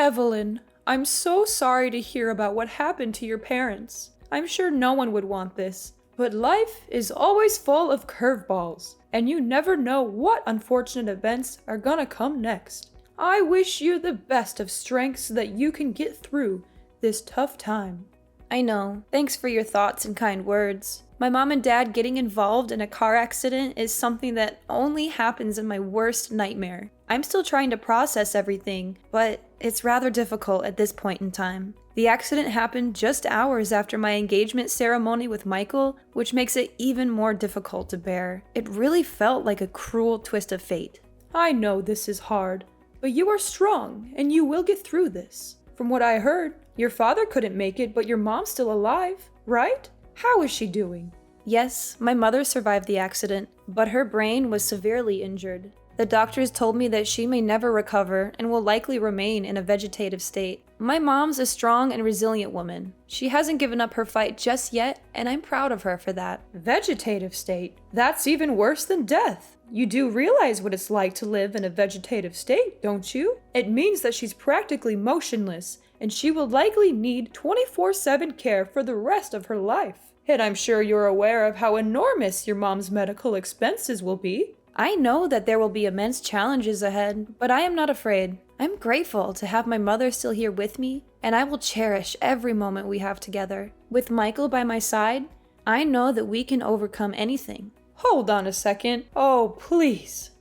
Evelyn, I'm so sorry to hear about what happened to your parents. I'm sure no one would want this, but life is always full of curveballs, and you never know what unfortunate events are gonna come next. I wish you the best of strength so that you can get through this tough time. I know. Thanks for your thoughts and kind words. My mom and dad getting involved in a car accident is something that only happens in my worst nightmare. I'm still trying to process everything, but it's rather difficult at this point in time. The accident happened just hours after my engagement ceremony with Michael, which makes it even more difficult to bear. It really felt like a cruel twist of fate. I know this is hard, but you are strong, and you will get through this. From what I heard, your father couldn't make it, but your mom's still alive, right? How is she doing? Yes, my mother survived the accident, but her brain was severely injured. The doctors told me that she may never recover and will likely remain in a vegetative state. My mom's a strong and resilient woman. She hasn't given up her fight just yet, and I'm proud of her for that. Vegetative state? That's even worse than death. You do realize what it's like to live in a vegetative state, don't you? It means that she's practically motionless, and she will likely need 24/7 care for the rest of her life. And I'm sure you're aware of how enormous your mom's medical expenses will be. I know that there will be immense challenges ahead, but I am not afraid. I'm grateful to have my mother still here with me, and I will cherish every moment we have together. With Michael by my side, I know that we can overcome anything. Hold on a second. Oh, please.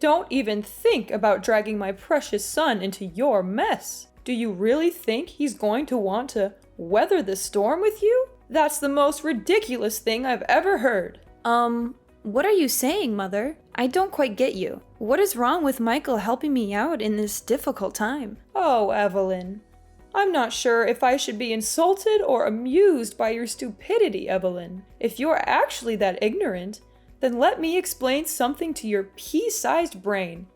Don't even think about dragging my precious son into your mess. Do you really think he's going to want to weather the storm with you? That's the most ridiculous thing I've ever heard. What are you saying, Mother? I don't quite get you. What is wrong with Michael helping me out in this difficult time? Oh, Evelyn. I'm not sure if I should be insulted or amused by your stupidity, Evelyn. If you're actually that ignorant, then let me explain something to your pea-sized brain.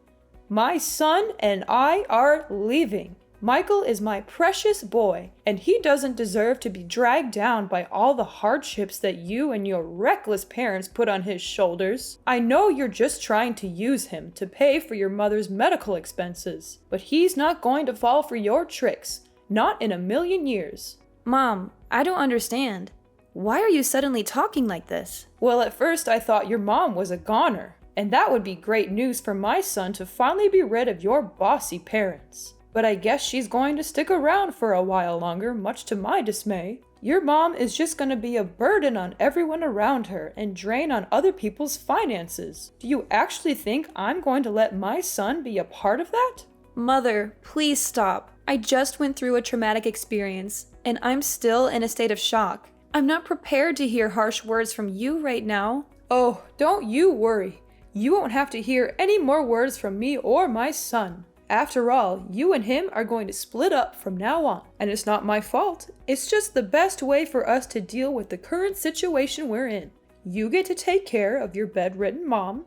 My son and I are leaving. Michael is my precious boy, and he doesn't deserve to be dragged down by all the hardships that you and your reckless parents put on his shoulders. I know you're just trying to use him to pay for your mother's medical expenses, but he's not going to fall for your tricks, not in a million years. Mom, I don't understand. Why are you suddenly talking like this? Well, at first I thought your mom was a goner, and that would be great news for my son to finally be rid of your bossy parents. But I guess she's going to stick around for a while longer, much to my dismay. Your mom is just going to be a burden on everyone around her and drain on other people's finances. Do you actually think I'm going to let my son be a part of that? Mother, please stop. I just went through a traumatic experience, and I'm still in a state of shock. I'm not prepared to hear harsh words from you right now. Oh, don't you worry. You won't have to hear any more words from me or my son. After all, you and him are going to split up from now on, and it's not my fault. It's just the best way for us to deal with the current situation we're in. You get to take care of your bedridden mom,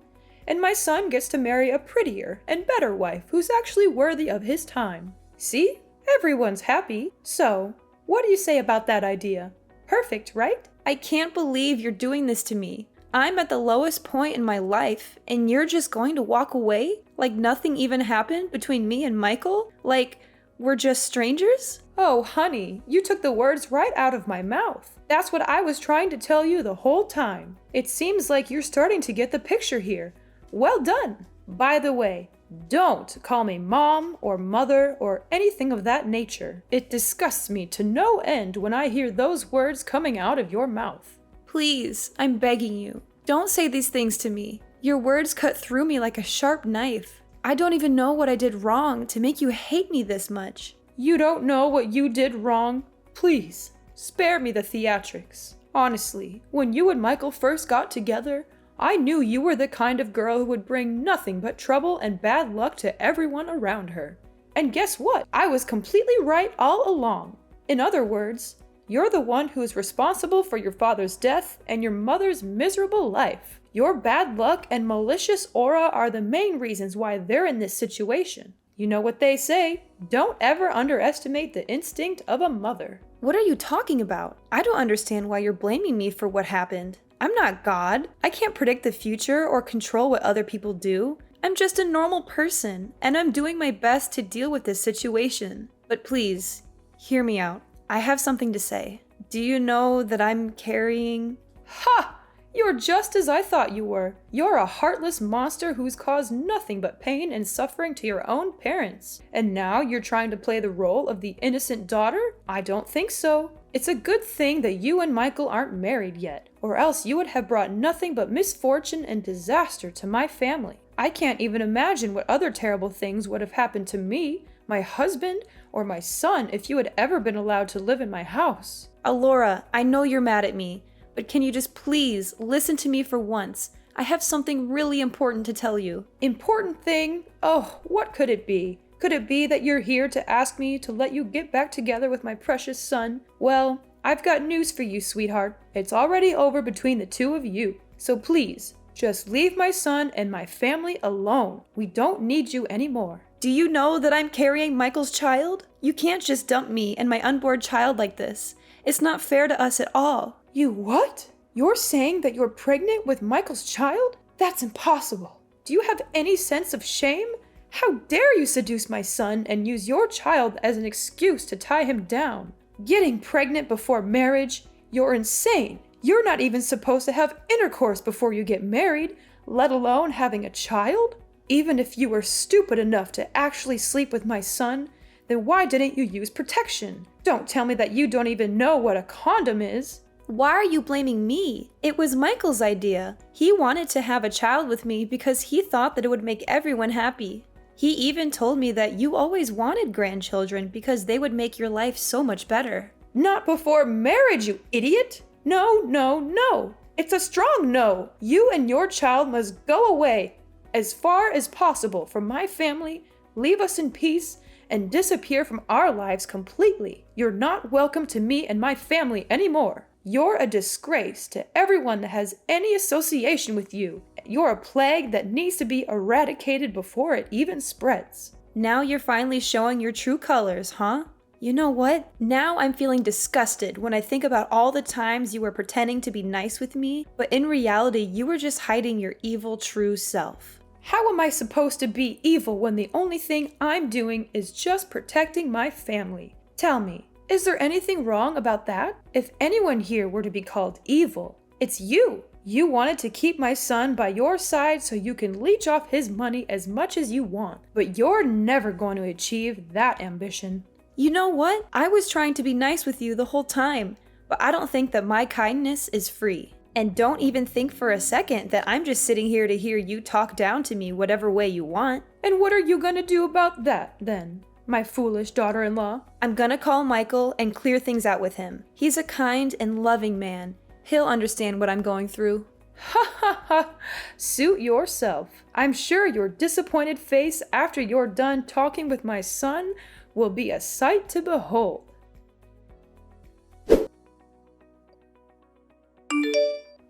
and my son gets to marry a prettier and better wife who's actually worthy of his time. See? Everyone's happy. So, what do you say about that idea? Perfect, right? I can't believe you're doing this to me. I'm at the lowest point in my life, and you're just going to walk away? Like nothing even happened between me and Michael? Like we're just strangers? Oh, honey, you took the words right out of my mouth. That's what I was trying to tell you the whole time. It seems like you're starting to get the picture here. Well done. By the way, don't call me mom or mother or anything of that nature. It disgusts me to no end when I hear those words coming out of your mouth. Please, I'm begging you. Don't say these things to me. Your words cut through me like a sharp knife. I don't even know what I did wrong to make you hate me this much. You don't know what you did wrong? Please, spare me the theatrics. Honestly, when you and Michael first got together, I knew you were the kind of girl who would bring nothing but trouble and bad luck to everyone around her. And guess what? I was completely right all along. In other words, you're the one who is responsible for your father's death and your mother's miserable life. Your bad luck and malicious aura are the main reasons why they're in this situation. You know what they say, don't ever underestimate the instinct of a mother. What are you talking about? I don't understand why you're blaming me for what happened. I'm not God. I can't predict the future or control what other people do. I'm just a normal person, and I'm doing my best to deal with this situation. But please, hear me out. I have something to say. Do you know that I'm carrying... Ha! You're just as I thought you were. You're a heartless monster who's caused nothing but pain and suffering to your own parents. And now you're trying to play the role of the innocent daughter? I don't think so. It's a good thing that you and Michael aren't married yet, or else you would have brought nothing but misfortune and disaster to my family. I can't even imagine what other terrible things would have happened to me, my husband, or my son if you had ever been allowed to live in my house. Alora, I know you're mad at me, but can you just please listen to me for once? I have something really important to tell you. Important thing? Oh, what could it be? Could it be that you're here to ask me to let you get back together with my precious son? Well, I've got news for you, sweetheart. It's already over between the two of you. So please, just leave my son and my family alone. We don't need you anymore. Do you know that I'm carrying Michael's child? You can't just dump me and my unborn child like this. It's not fair to us at all. You what? You're saying that you're pregnant with Michael's child? That's impossible. Do you have any sense of shame? How dare you seduce my son and use your child as an excuse to tie him down? Getting pregnant before marriage? You're insane. You're not even supposed to have intercourse before you get married, let alone having a child? Even if you were stupid enough to actually sleep with my son, then why didn't you use protection? Don't tell me that you don't even know what a condom is. Why are you blaming me? It was Michael's idea. He wanted to have a child with me because he thought that it would make everyone happy. He even told me that you always wanted grandchildren because they would make your life so much better. Not before marriage, you idiot! No, no, no! It's a strong no! You and your child must go away as far as possible from my family, leave us in peace, and disappear from our lives completely. You're not welcome to me and my family anymore. You're a disgrace to everyone that has any association with you. You're a plague that needs to be eradicated before it even spreads. Now you're finally showing your true colors, huh? You know what? Now I'm feeling disgusted when I think about all the times you were pretending to be nice with me, but in reality you were just hiding your evil true self. How am I supposed to be evil when the only thing I'm doing is just protecting my family? Tell me, is there anything wrong about that? If anyone here were to be called evil, it's you. You wanted to keep my son by your side so you can leech off his money as much as you want, but you're never going to achieve that ambition. You know what? I was trying to be nice with you the whole time, but I don't think that my kindness is free. And don't even think for a second that I'm just sitting here to hear you talk down to me whatever way you want. And what are you gonna do about that, then, my foolish daughter-in-law? I'm gonna call Michael and clear things out with him. He's a kind and loving man. He'll understand what I'm going through. Ha ha ha! Suit yourself. I'm sure your disappointed face after you're done talking with my son will be a sight to behold.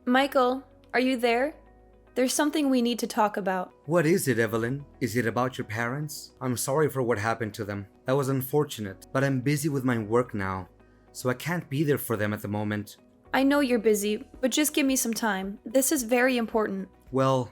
Michael, are you there? There's something we need to talk about. What is it, Evelyn? Is it about your parents? I'm sorry for what happened to them. That was unfortunate, but I'm busy with my work now, so I can't be there for them at the moment. I know you're busy, but just give me some time. This is very important. Well,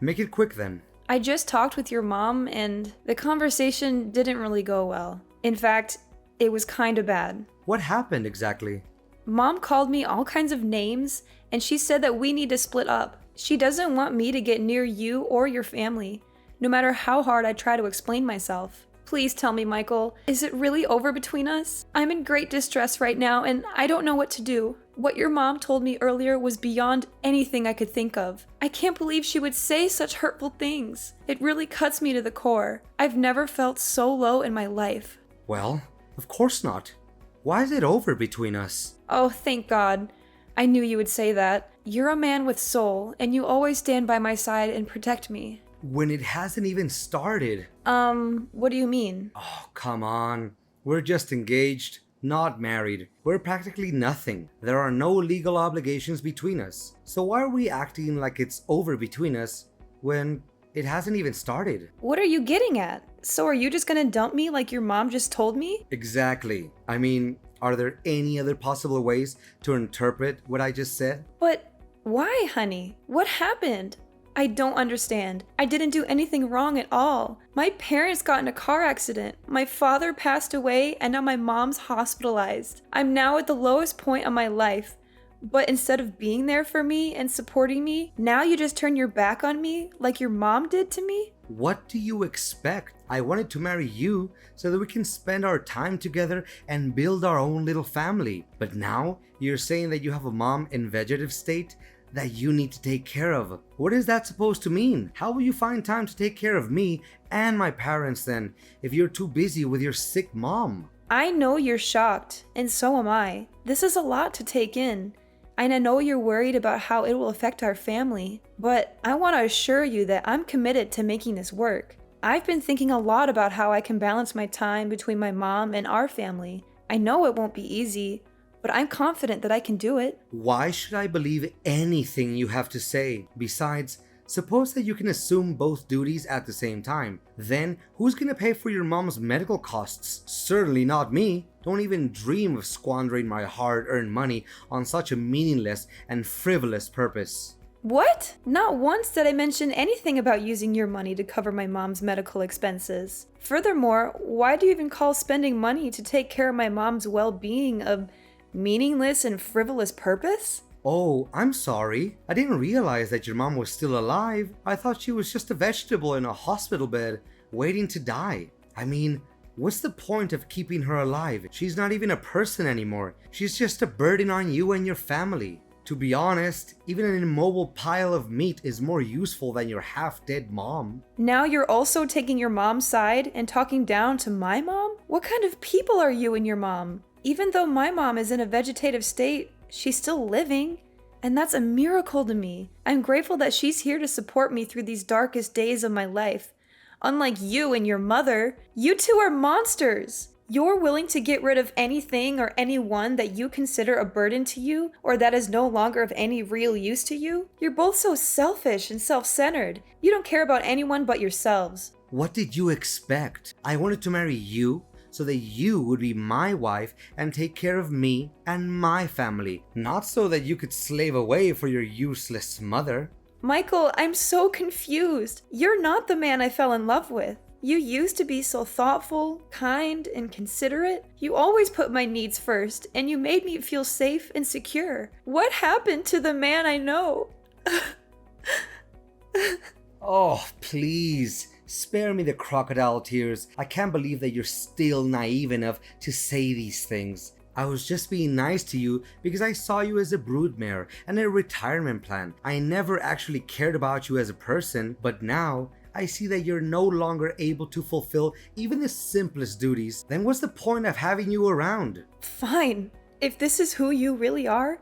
make it quick then. I just talked with your mom, and the conversation didn't really go well. In fact, it was kinda bad. What happened exactly? Mom called me all kinds of names, and she said that we need to split up. She doesn't want me to get near you or your family, no matter how hard I try to explain myself. Please tell me, Michael, is it really over between us? I'm in great distress right now, and I don't know what to do. What your mom told me earlier was beyond anything I could think of. I can't believe she would say such hurtful things. It really cuts me to the core. I've never felt so low in my life. Well, of course not. Why is it over between us? Oh, thank God. I knew you would say that. You're a man with soul, and you always stand by my side and protect me. When it hasn't even started. What do you mean? Oh, come on. We're just engaged, not married. We're practically nothing. There are no legal obligations between us. So why are we acting like it's over between us when it hasn't even started? What are you getting at? So are you just gonna dump me like your mom just told me? Exactly. I mean, are there any other possible ways to interpret what I just said? But why, honey? What happened? I don't understand. I didn't do anything wrong at all. My parents got in a car accident. My father passed away, and now my mom's hospitalized. I'm now at the lowest point of my life. But instead of being there for me and supporting me, now you just turn your back on me like your mom did to me? What do you expect? I wanted to marry you so that we can spend our time together and build our own little family. But now you're saying that you have a mom in vegetative state that you need to take care of. What is that supposed to mean? How will you find time to take care of me and my parents then if you're too busy with your sick mom? I know you're shocked, and so am I. This is a lot to take in. And I know you're worried about how it will affect our family, but I want to assure you that I'm committed to making this work. I've been thinking a lot about how I can balance my time between my mom and our family. I know it won't be easy, but I'm confident that I can do it. Why should I believe anything you have to say? Besides, suppose that you can assume both duties at the same time. Then, who's gonna pay for your mom's medical costs? Certainly not me. Don't even dream of squandering my hard-earned money on such a meaningless and frivolous purpose. What? Not once did I mention anything about using your money to cover my mom's medical expenses. Furthermore, why do you even call spending money to take care of my mom's well-being a meaningless and frivolous purpose? Oh, I'm sorry. I didn't realize that your mom was still alive. I thought she was just a vegetable in a hospital bed, waiting to die. I mean, what's the point of keeping her alive? She's not even a person anymore. She's just a burden on you and your family. To be honest, even an immobile pile of meat is more useful than your half-dead mom. Now you're also taking your mom's side and talking down to my mom? What kind of people are you and your mom? Even though my mom is in a vegetative state, she's still living, and that's a miracle to me. I'm grateful that she's here to support me through these darkest days of my life. Unlike you and your mother, you two are monsters. You're willing to get rid of anything or anyone that you consider a burden to you or that is no longer of any real use to you. You're both so selfish and self-centered. You don't care about anyone but yourselves. What did you expect? I wanted to marry you so that you would be my wife and take care of me and my family, not so that you could slave away for your useless mother. Michael, I'm so confused. You're not the man I fell in love with. You used to be so thoughtful, kind, and considerate. You always put my needs first, and you made me feel safe and secure. What happened to the man I know? Oh, please. Spare me the crocodile tears. I can't believe that you're still naive enough to say these things. I was just being nice to you because I saw you as a broodmare and a retirement plan. I never actually cared about you as a person, but now I see that you're no longer able to fulfill even the simplest duties. Then what's the point of having you around? Fine. If this is who you really are,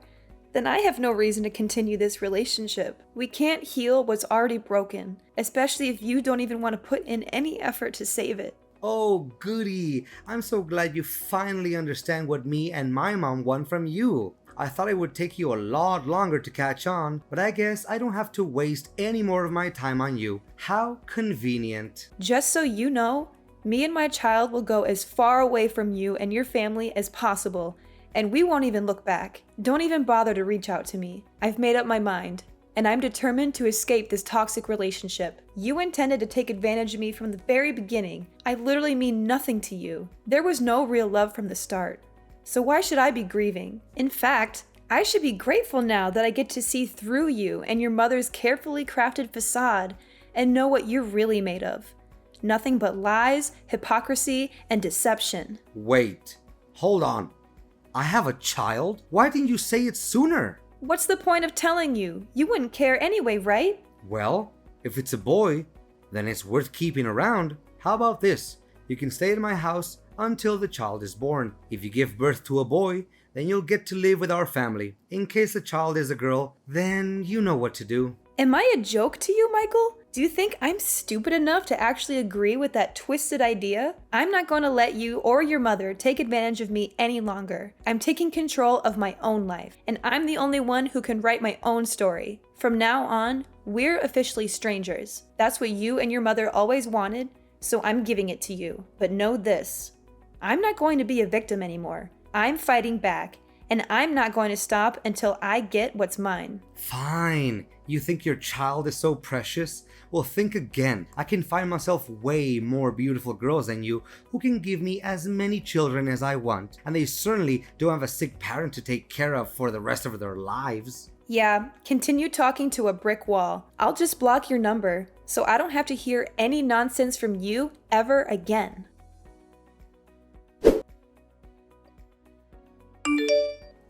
then I have no reason to continue this relationship. We can't heal what's already broken, especially if you don't even want to put in any effort to save it. Oh, goody. I'm so glad you finally understand what me and my mom want from you. I thought it would take you a lot longer to catch on, but I guess I don't have to waste any more of my time on you. How convenient. Just so you know, me and my child will go as far away from you and your family as possible, and we won't even look back. Don't even bother to reach out to me. I've made up my mind, and I'm determined to escape this toxic relationship. You intended to take advantage of me from the very beginning. I literally mean nothing to you. There was no real love from the start. So why should I be grieving? In fact, I should be grateful now that I get to see through you and your mother's carefully crafted facade and know what you're really made of. Nothing but lies, hypocrisy, and deception. Wait, hold on. I have a child? Why didn't you say it sooner? What's the point of telling you? You wouldn't care anyway, right? Well, if it's a boy, then it's worth keeping around. How about this? You can stay at my house until the child is born. If you give birth to a boy, then you'll get to live with our family. In case the child is a girl, then you know what to do. Am I a joke to you, Michael? Do you think I'm stupid enough to actually agree with that twisted idea? I'm not going to let you or your mother take advantage of me any longer. I'm taking control of my own life, and I'm the only one who can write my own story. From now on, we're officially strangers. That's what you and your mother always wanted, so I'm giving it to you. But know this, I'm not going to be a victim anymore. I'm fighting back, and I'm not going to stop until I get what's mine. Fine. You think your child is so precious? Well, think again. I can find myself way more beautiful girls than you who can give me as many children as I want, and they certainly don't have a sick parent to take care of for the rest of their lives. Yeah, continue talking to a brick wall. I'll just block your number, so I don't have to hear any nonsense from you ever again.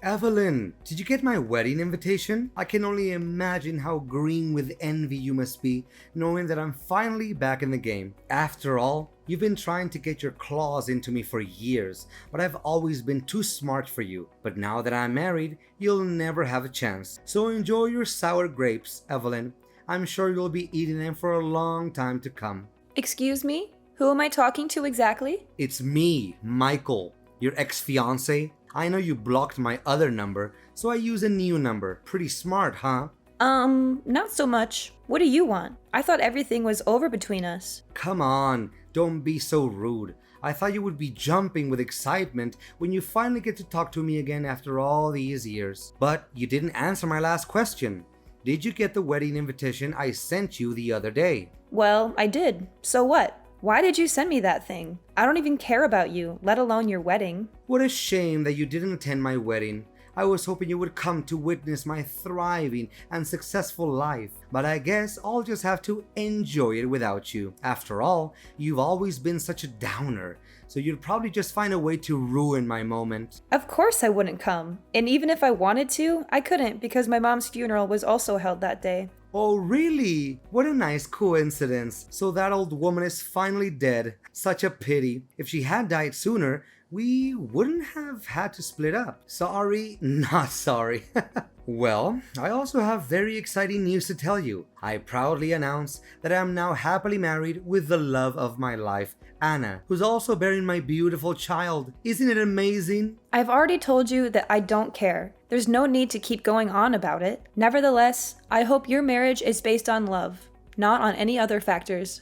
Evelyn, did you get my wedding invitation? I can only imagine how green with envy you must be, knowing that I'm finally back in the game. After all, you've been trying to get your claws into me for years, but I've always been too smart for you. But now that I'm married, you'll never have a chance. So enjoy your sour grapes, Evelyn. I'm sure you'll be eating them for a long time to come. Excuse me? Who am I talking to exactly? It's me, Michael, your ex-fiancé. I know you blocked my other number, so I use a new number. Pretty smart, huh? Not so much. What do you want? I thought everything was over between us. Come on, don't be so rude. I thought you would be jumping with excitement when you finally get to talk to me again after all these years. But you didn't answer my last question. Did you get the wedding invitation I sent you the other day? Well, I did. So what? Why did you send me that thing? I don't even care about you, let alone your wedding. What a shame that you didn't attend my wedding. I was hoping you would come to witness my thriving and successful life, but I guess I'll just have to enjoy it without you. After all, you've always been such a downer, so you'd probably just find a way to ruin my moment. Of course I wouldn't come. And even if I wanted to, I couldn't because my mom's funeral was also held that day. Oh, really? What a nice coincidence. So that old woman is finally dead. Such a pity. If she had died sooner, we wouldn't have had to split up. Sorry, not sorry. Well, I also have very exciting news to tell you. I proudly announce that I am now happily married with the love of my life, Anna, who's also bearing my beautiful child. Isn't it amazing? I've already told you that I don't care. There's no need to keep going on about it. Nevertheless, I hope your marriage is based on love, not on any other factors.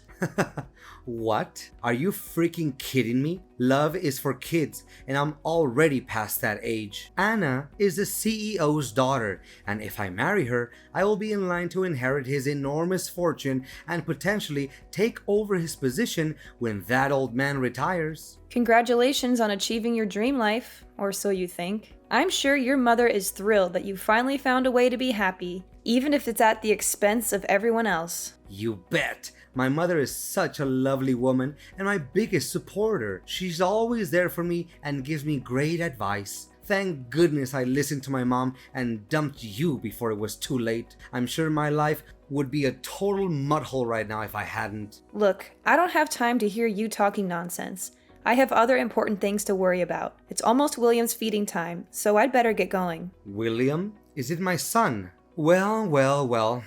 What? Are you freaking kidding me? Love is for kids, and I'm already past that age. Anna is the CEO's daughter, and if I marry her, I will be in line to inherit his enormous fortune and potentially take over his position when that old man retires. Congratulations on achieving your dream life, or so you think. I'm sure your mother is thrilled that you finally found a way to be happy, even if it's at the expense of everyone else. You bet! My mother is such a lovely woman and my biggest supporter. She's always there for me and gives me great advice. Thank goodness I listened to my mom and dumped you before it was too late. I'm sure my life would be a total mudhole right now if I hadn't. Look, I don't have time to hear you talking nonsense. I have other important things to worry about. It's almost William's feeding time, so I'd better get going. William? Is it my son? Well.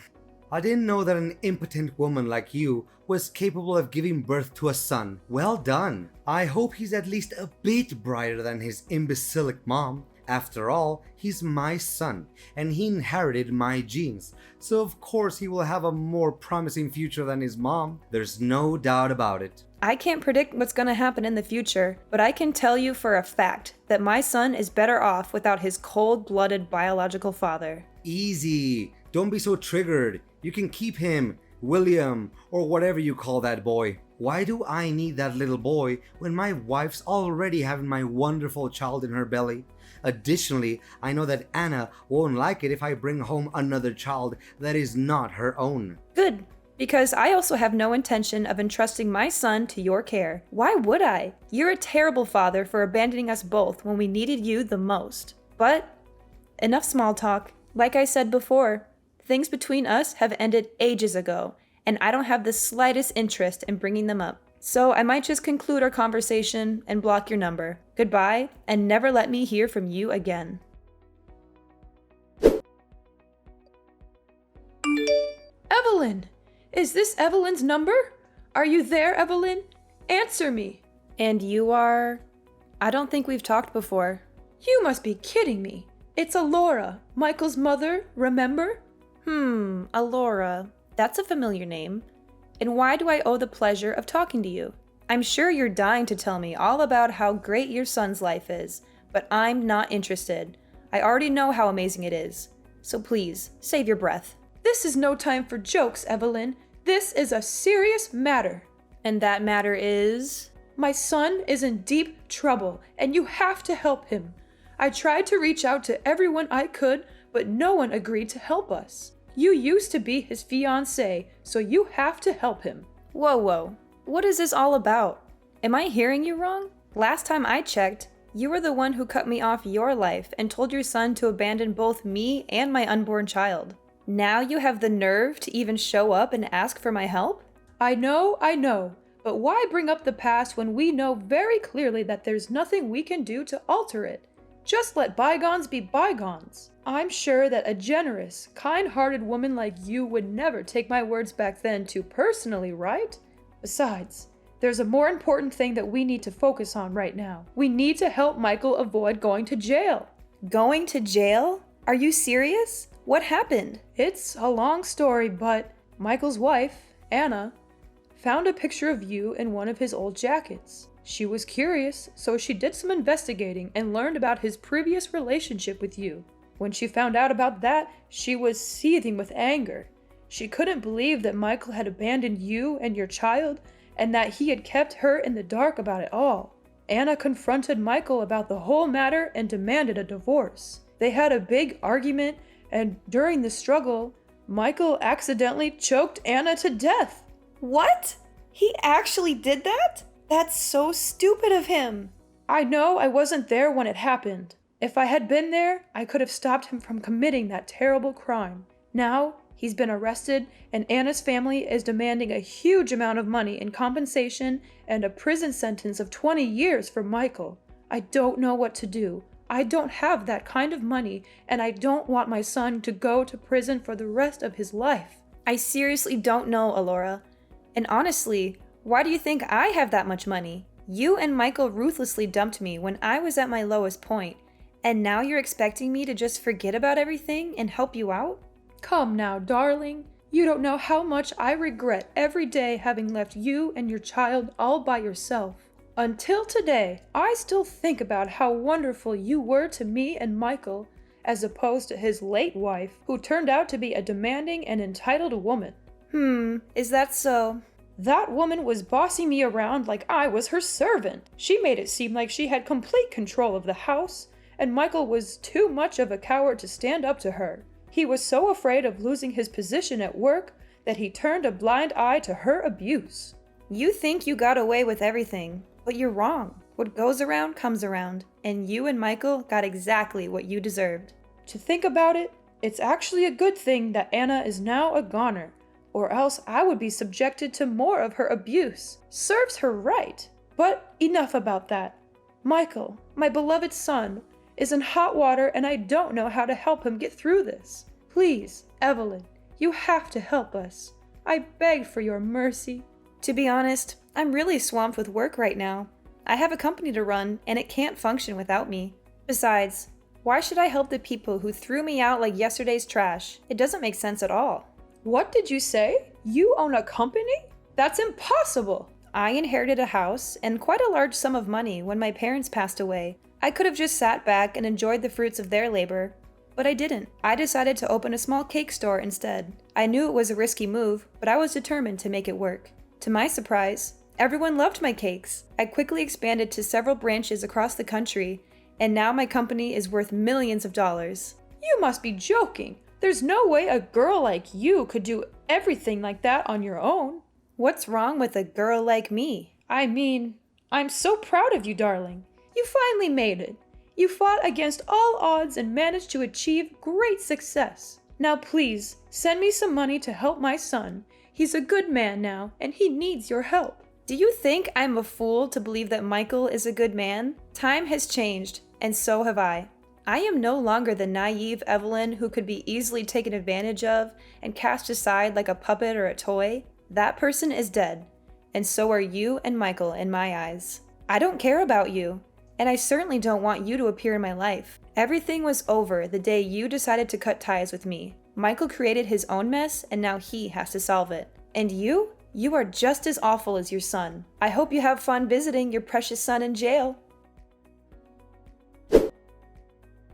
I didn't know that an impotent woman like you was capable of giving birth to a son. Well done. I hope he's at least a bit brighter than his imbecilic mom. After all, he's my son, and he inherited my genes, so of course he will have a more promising future than his mom. There's no doubt about it. I can't predict what's going to happen in the future, but I can tell you for a fact that my son is better off without his cold-blooded biological father. Easy. Don't be so triggered. You can keep him, William, or whatever you call that boy. Why do I need that little boy when my wife's already having my wonderful child in her belly? Additionally, I know that Anna won't like it if I bring home another child that is not her own. Good, because I also have no intention of entrusting my son to your care. Why would I? You're a terrible father for abandoning us both when we needed you the most. But enough small talk. Like I said before, things between us have ended ages ago, and I don't have the slightest interest in bringing them up. So I might just conclude our conversation and block your number. Goodbye, and never let me hear from you again. Evelyn! Is this Evelyn's number? Are you there, Evelyn? Answer me. And you are? I don't think we've talked before. You must be kidding me. It's Alora, Michael's mother, remember? Alora. That's a familiar name. And why do I owe the pleasure of talking to you? I'm sure you're dying to tell me all about how great your son's life is, but I'm not interested. I already know how amazing it is. So please, save your breath. This is no time for jokes, Evelyn. This is a serious matter. And that matter is? My son is in deep trouble, and you have to help him. I tried to reach out to everyone I could, but no one agreed to help us. You used to be his fiancé, so you have to help him. Whoa. What is this all about? Am I hearing you wrong? Last time I checked, you were the one who cut me off your life and told your son to abandon both me and my unborn child. Now you have the nerve to even show up and ask for my help? I know, but why bring up the past when we know very clearly that there's nothing we can do to alter it? Just let bygones be bygones. I'm sure that a generous, kind-hearted woman like you would never take my words back then too personally, right? Besides, there's a more important thing that we need to focus on right now. We need to help Michael avoid going to jail. Going to jail? Are you serious? What happened? It's a long story, but Michael's wife, Anna, found a picture of you in one of his old jackets. She was curious, so she did some investigating and learned about his previous relationship with you. When she found out about that, she was seething with anger. She couldn't believe that Michael had abandoned you and your child, and that he had kept her in the dark about it all. Anna confronted Michael about the whole matter and demanded a divorce. They had a big argument, and during the struggle, Michael accidentally choked Anna to death. What? He actually did that? That's so stupid of him. I know I wasn't there when it happened. If I had been there, I could have stopped him from committing that terrible crime. Now, he's been arrested, and Anna's family is demanding a huge amount of money in compensation and a prison sentence of 20 years for Michael. I don't know what to do. I don't have that kind of money, and I don't want my son to go to prison for the rest of his life. I seriously don't know, Alora. And honestly, why do you think I have that much money? You and Michael ruthlessly dumped me when I was at my lowest point, and now you're expecting me to just forget about everything and help you out? Come now, darling. You don't know how much I regret every day having left you and your child all by yourself. Until today, I still think about how wonderful you were to me and Michael, as opposed to his late wife, who turned out to be a demanding and entitled woman. Is that so? That woman was bossing me around like I was her servant. She made it seem like she had complete control of the house, and Michael was too much of a coward to stand up to her. He was so afraid of losing his position at work that he turned a blind eye to her abuse. You think you got away with everything, but you're wrong. What goes around comes around, and you and Michael got exactly what you deserved. To think about it, it's actually a good thing that Anna is now a goner, or else I would be subjected to more of her abuse. Serves her right. But enough about that. Michael, my beloved son, is in hot water and I don't know how to help him get through this. Please, Evelyn, you have to help us. I beg for your mercy. To be honest, I'm really swamped with work right now. I have a company to run and it can't function without me. Besides, why should I help the people who threw me out like yesterday's trash? It doesn't make sense at all. What did you say? You own a company? That's impossible. I inherited a house and quite a large sum of money when my parents passed away. I could have just sat back and enjoyed the fruits of their labor, but I didn't. I decided to open a small cake store instead. I knew it was a risky move, but I was determined to make it work. To my surprise, everyone loved my cakes. I quickly expanded to several branches across the country, and now my company is worth millions of dollars. You must be joking. There's no way a girl like you could do everything like that on your own. What's wrong with a girl like me? I mean, I'm so proud of you, darling. You finally made it. You fought against all odds and managed to achieve great success. Now please, send me some money to help my son. He's a good man now, and he needs your help. Do you think I'm a fool to believe that Michael is a good man? Time has changed, and so have I. I am no longer the naive Evelyn who could be easily taken advantage of and cast aside like a puppet or a toy. That person is dead, and so are you and Michael in my eyes. I don't care about you, and I certainly don't want you to appear in my life. Everything was over the day you decided to cut ties with me. Michael created his own mess, and now he has to solve it. And you? You are just as awful as your son. I hope you have fun visiting your precious son in jail.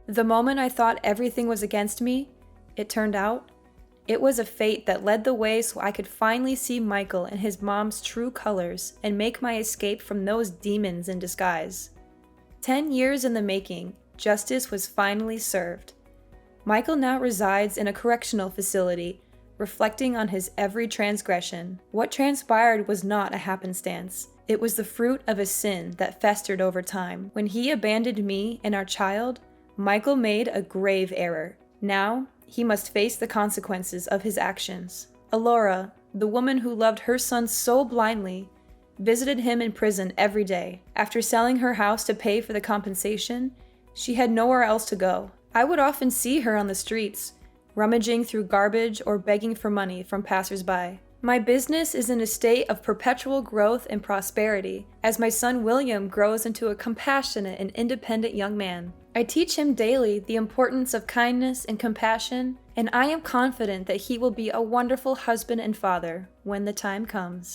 The moment I thought everything was against me, it turned out it was a fate that led the way so I could finally see Michael and his mom's true colors and make my escape from those demons in disguise. 10 years in the making, justice was finally served. Michael now resides in a correctional facility, reflecting on his every transgression. What transpired was not a happenstance. It was the fruit of a sin that festered over time. When he abandoned me and our child, Michael made a grave error. Now, he must face the consequences of his actions. Alora, the woman who loved her son so blindly, visited him in prison every day. After selling her house to pay for the compensation, she had nowhere else to go. I would often see her on the streets, rummaging through garbage or begging for money from passersby. My business is in a state of perpetual growth and prosperity as my son William grows into a compassionate and independent young man. I teach him daily the importance of kindness and compassion, and I am confident that he will be a wonderful husband and father when the time comes.